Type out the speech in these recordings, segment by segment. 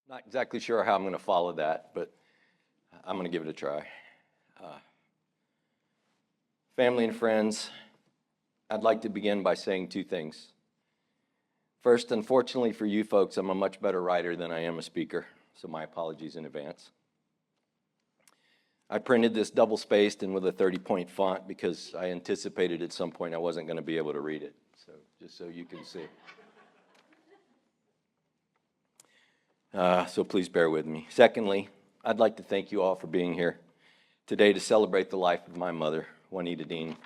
Not exactly sure how I'm going to follow that, but I'm going to give it a try. Family and friends, I'd like to begin by saying two things. First, unfortunately for you folks, I'm a much better writer than I am a speaker, so my apologies in advance. I printed this double-spaced and with a 30-point font because I anticipated at some point I wasn't going to be able to read it, so just so you can see. So please bear with me. Secondly, I'd like to thank you all for being here today to celebrate the life of my mother, Juanita Dean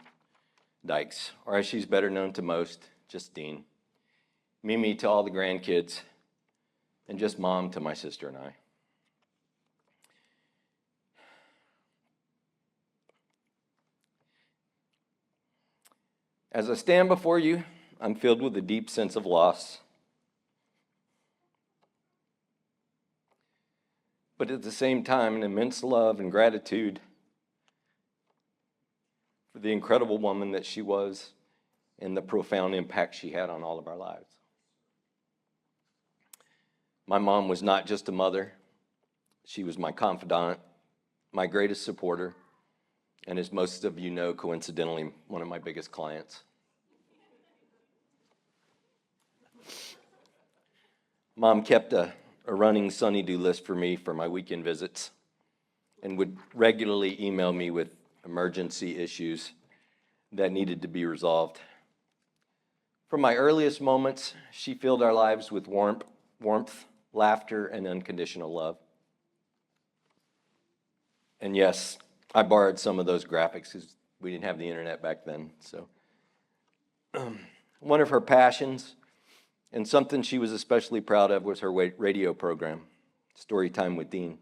Dykes, or as she's better known to most, just Dean. Mimi to all the grandkids, and just Mom to my sister and I. As I stand before you, I'm filled with a deep sense of loss. But at the same time, an immense love and gratitude for the incredible woman that she was and the profound impact she had on all of our lives. My mom was not just a mother. She was my confidant, my greatest supporter, and as most of you know, coincidentally, one of my biggest clients. Mom kept a running sunny-do list for me for my weekend visits and would regularly email me with emergency issues that needed to be resolved. From my earliest moments, she filled our lives with warmth, laughter, and unconditional love. And yes, I borrowed some of those graphics because we didn't have the internet back then. So, one of her passions and something she was especially proud of was her radio program, Storytime with Dean,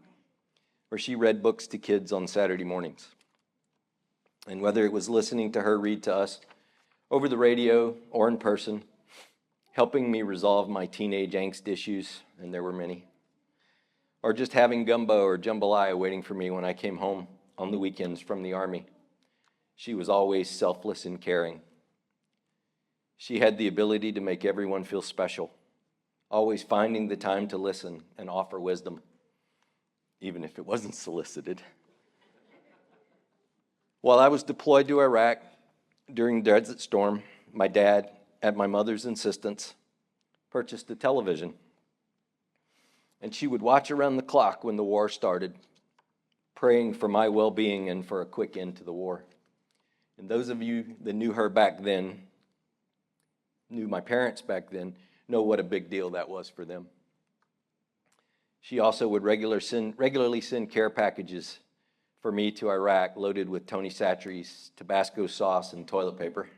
where she read books to kids on Saturday mornings. And whether it was listening to her read to us over the radio or in person, helping me resolve my teenage angst issues, and there were many, or just having gumbo or jambalaya waiting for me when I came home on the weekends from the Army, she was always selfless and caring. She had the ability to make everyone feel special, always finding the time to listen and offer wisdom, even if it wasn't solicited. While I was deployed to Iraq during Desert Storm, my dad, at my mother's insistence, purchased a television. And she would watch around the clock when the war started, praying for my well-being and for a quick end to the war. And those of you that knew her back then, knew my parents back then, know what a big deal that was for them. She also would regularly send care packages for me to Iraq loaded with Tony Chachere's Tabasco sauce and toilet paper,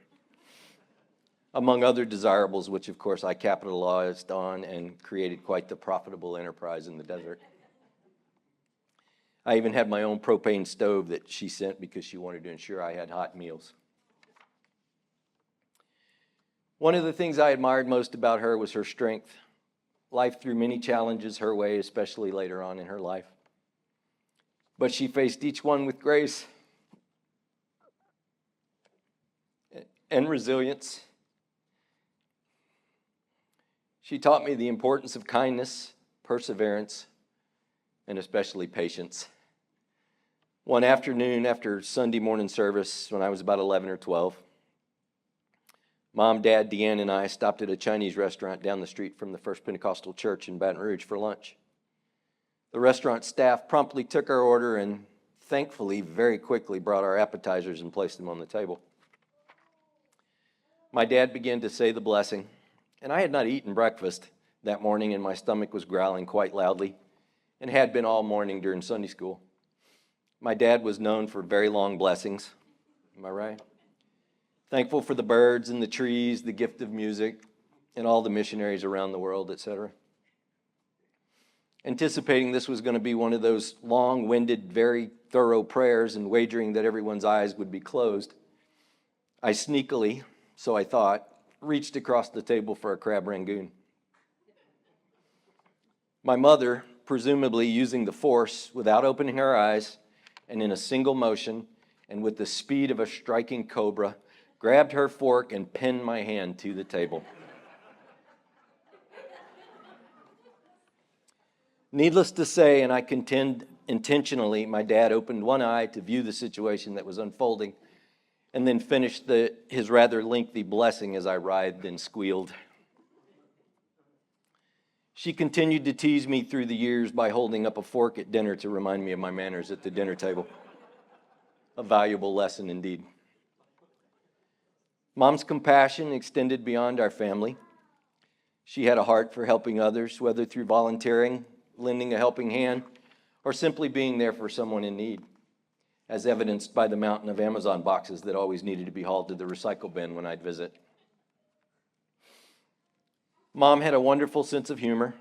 among other desirables, which of course I capitalized on and created quite the profitable enterprise in the desert. I even had my own propane stove that she sent because she wanted to ensure I had hot meals. One of the things I admired most about her was her strength. Life threw many challenges her way, especially later on in her life. But she faced each one with grace and resilience. She taught me the importance of kindness, perseverance, and especially patience. One afternoon after Sunday morning service, when I was about 11 or 12, Mom, Dad, Deanne, and I stopped at a Chinese restaurant down the street from the First Pentecostal Church in Baton Rouge for lunch. The restaurant staff promptly took our order and thankfully very quickly brought our appetizers and placed them on the table. My dad began to say the blessing, and I had not eaten breakfast that morning and my stomach was growling quite loudly and had been all morning during Sunday school. My dad was known for very long blessings. Am I right? Thankful for the birds and the trees, the gift of music, and all the missionaries around the world, etc. Anticipating this was going to be one of those long-winded, very thorough prayers and wagering that everyone's eyes would be closed, I sneakily, so I thought, reached across the table for a crab rangoon. My mother, presumably using the force without opening her eyes, and in a single motion, and with the speed of a striking cobra, grabbed her fork and pinned my hand to the table. Needless to say, and I contend intentionally, my dad opened one eye to view the situation that was unfolding and then finished his rather lengthy blessing as I writhed and squealed. She continued to tease me through the years by holding up a fork at dinner to remind me of my manners at the dinner table. A valuable lesson indeed. Mom's compassion extended beyond our family. She had a heart for helping others, whether through volunteering, lending a helping hand, or simply being there for someone in need, as evidenced by the mountain of Amazon boxes that always needed to be hauled to the recycle bin when I'd visit. Mom had a wonderful sense of humor.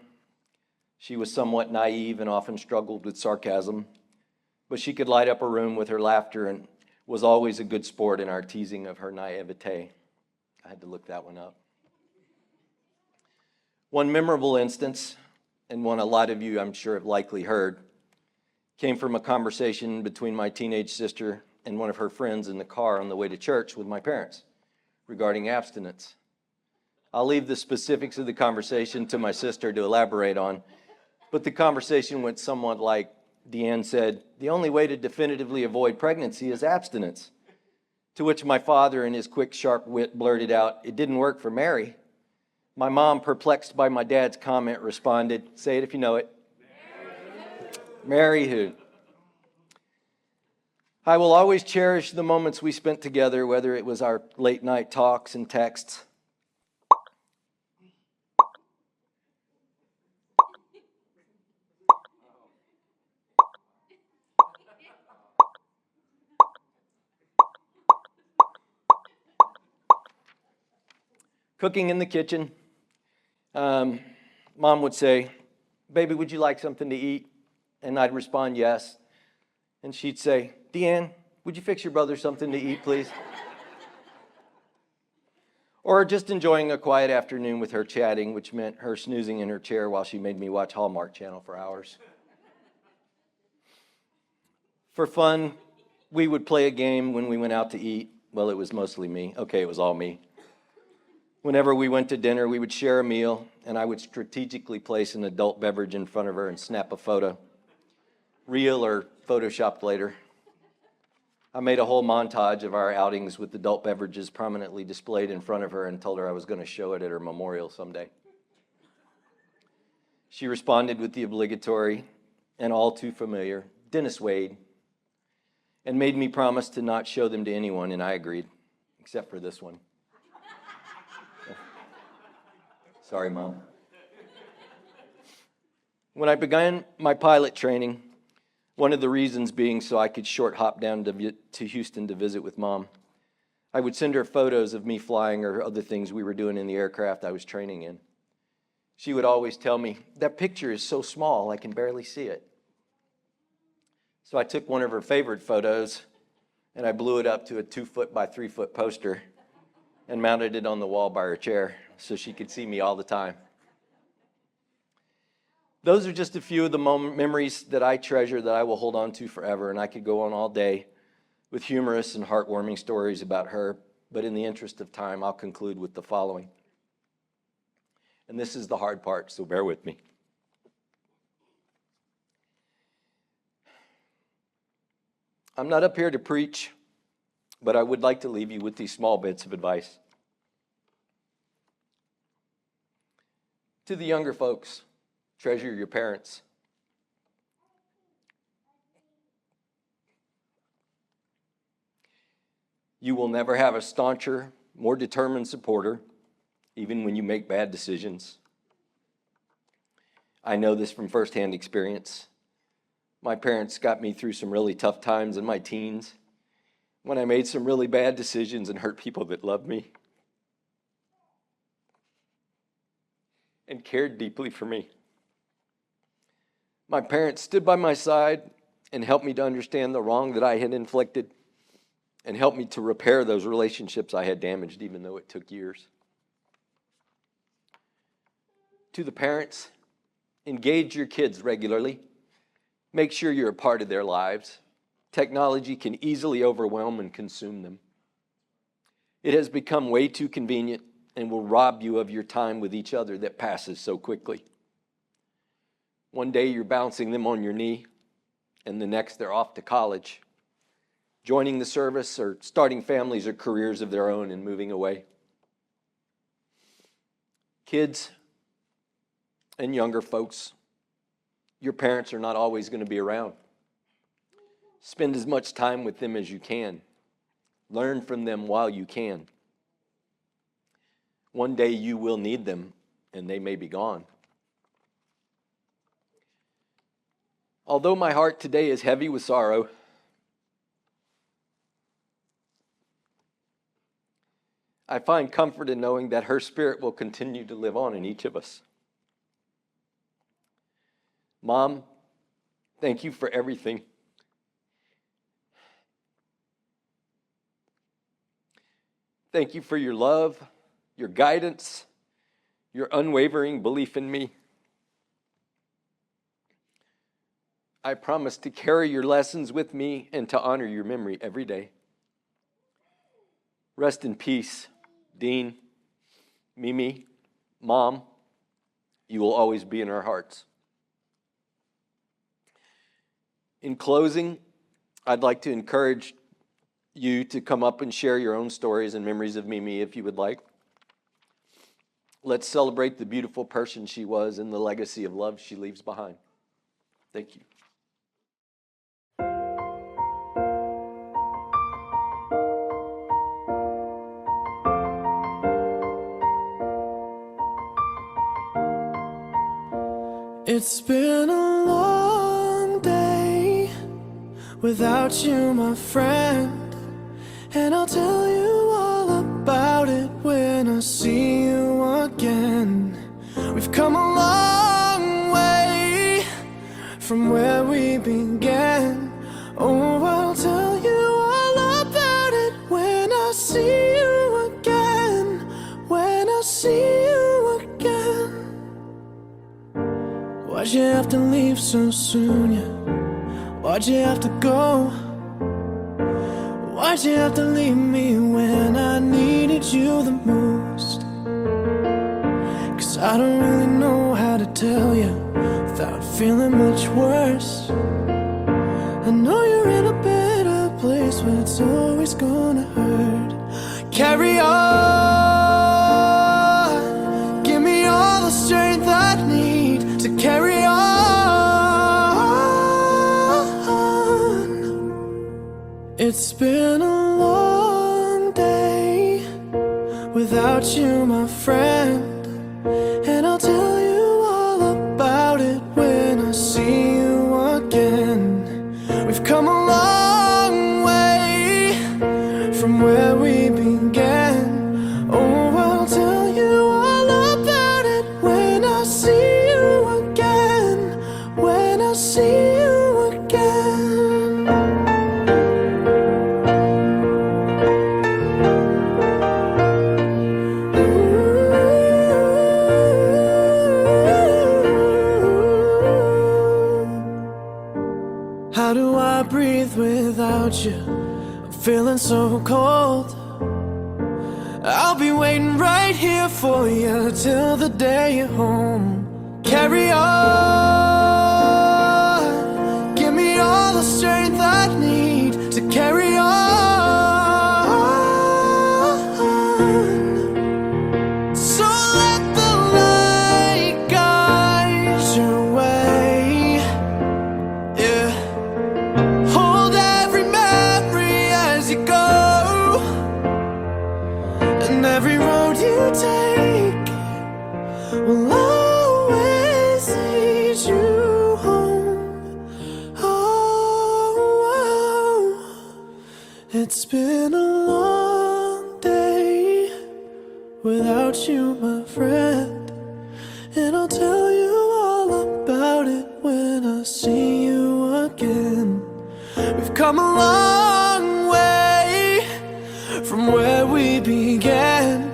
She was somewhat naive and often struggled with sarcasm, but she could light up a room with her laughter and was always a good sport in our teasing of her naivete. I had to look that one up. One memorable instance, and one a lot of you I'm sure have likely heard, came from a conversation between my teenage sister and one of her friends in the car on the way to church with my parents regarding abstinence. I'll leave the specifics of the conversation to my sister to elaborate on, but the conversation went somewhat like, Deanne said, "The only way to definitively avoid pregnancy is abstinence." To which my father, in his quick, sharp wit, blurted out, "It didn't work for Mary." My mom, perplexed by my dad's comment, responded, "Say it if you know it." Mary who? I will always cherish the moments we spent together, whether it was our late night talks and texts, cooking in the kitchen. Mom would say, "Baby, would you like something to eat?" And I'd respond, "Yes." And she'd say, "Deanne, would you fix your brother something to eat, please?" Or just enjoying a quiet afternoon with her chatting, which meant her snoozing in her chair while she made me watch Hallmark Channel for hours. For fun, we would play a game when we went out to eat. Well, it was mostly me. Okay, it was all me. Whenever we went to dinner, we would share a meal, and I would strategically place an adult beverage in front of her and snap a photo, real or photoshopped later. I made a whole montage of our outings with adult beverages prominently displayed in front of her and told her I was going to show it at her memorial someday. She responded with the obligatory and all too familiar, "Dennis Wade," and made me promise to not show them to anyone, and I agreed, except for this one. Sorry, Mom. When I began my pilot training, one of the reasons being so I could short hop down to Houston to visit with Mom, I would send her photos of me flying or other things we were doing in the aircraft I was training in. She would always tell me, "That picture is so small, I can barely see it." So I took one of her favorite photos and I blew it up to a 2-foot by 3-foot poster and mounted it on the wall by her chair so she could see me all the time. Those are just a few of the memories that I treasure that I will hold on to forever, and I could go on all day with humorous and heartwarming stories about her, but in the interest of time, I'll conclude with the following. And this is the hard part, so bear with me. I'm not up here to preach, but I would like to leave you with these small bits of advice. To the younger folks, treasure your parents. You will never have a stauncher, more determined supporter, even when you make bad decisions. I know this from firsthand experience. My parents got me through some really tough times in my teens when I made some really bad decisions and hurt people that loved me and cared deeply for me. My parents stood by my side and helped me to understand the wrong that I had inflicted and helped me to repair those relationships I had damaged, even though it took years. To the parents, engage your kids regularly. Make sure you're a part of their lives. Technology can easily overwhelm and consume them. It has become way too convenient and will rob you of your time with each other that passes so quickly. One day you're bouncing them on your knee, and the next they're off to college, joining the service or starting families or careers of their own and moving away. Kids and younger folks, your parents are not always going to be around. Spend as much time with them as you can. Learn from them while you can. One day you will need them, and they may be gone. Although my heart today is heavy with sorrow, I find comfort in knowing that her spirit will continue to live on in each of us. Mom, thank you for everything. Thank you for your love, your guidance, your unwavering belief in me. I promise to carry your lessons with me and to honor your memory every day. Rest in peace, Dean, Mimi, Mom. You will always be in our hearts. In closing, I'd like to encourage you to come up and share your own stories and memories of Mimi if you would like. Let's celebrate the beautiful person she was and the legacy of love she leaves behind. Thank you. It's been a long day without you, my friend, and I'll tell you all about it when I see you again. We've come a long way from where we began. Oh, I'll tell you all about it when I see you again. When I see you again. Why'd you have to leave so soon, yeah? Why'd you have to go? Why'd you have to leave me when I needed you the most? 'Cause I don't really know how to tell you without feeling much worse. I know you're in a better place, but it's always gonna hurt. Carry on, give me all the strength I need to carry on. It's been a long day without you, my friend, and I'll tell you all about it when I see you again. We've come a long way from where we began. Oh, I'll tell you all about it when I see you again. When I see you again. How do I breathe without you? I'm feeling so cold. I'll be waiting right here for you till the day you're home. Carry on, give me all the strength I need to carry on. So let the light guide your way, yeah. Hold every memory as you go, and every road you take will always lead you home. Oh, it's been a long day without you, my friend, and I'll tell you all about it when I see you again. We've come a long way from where we began.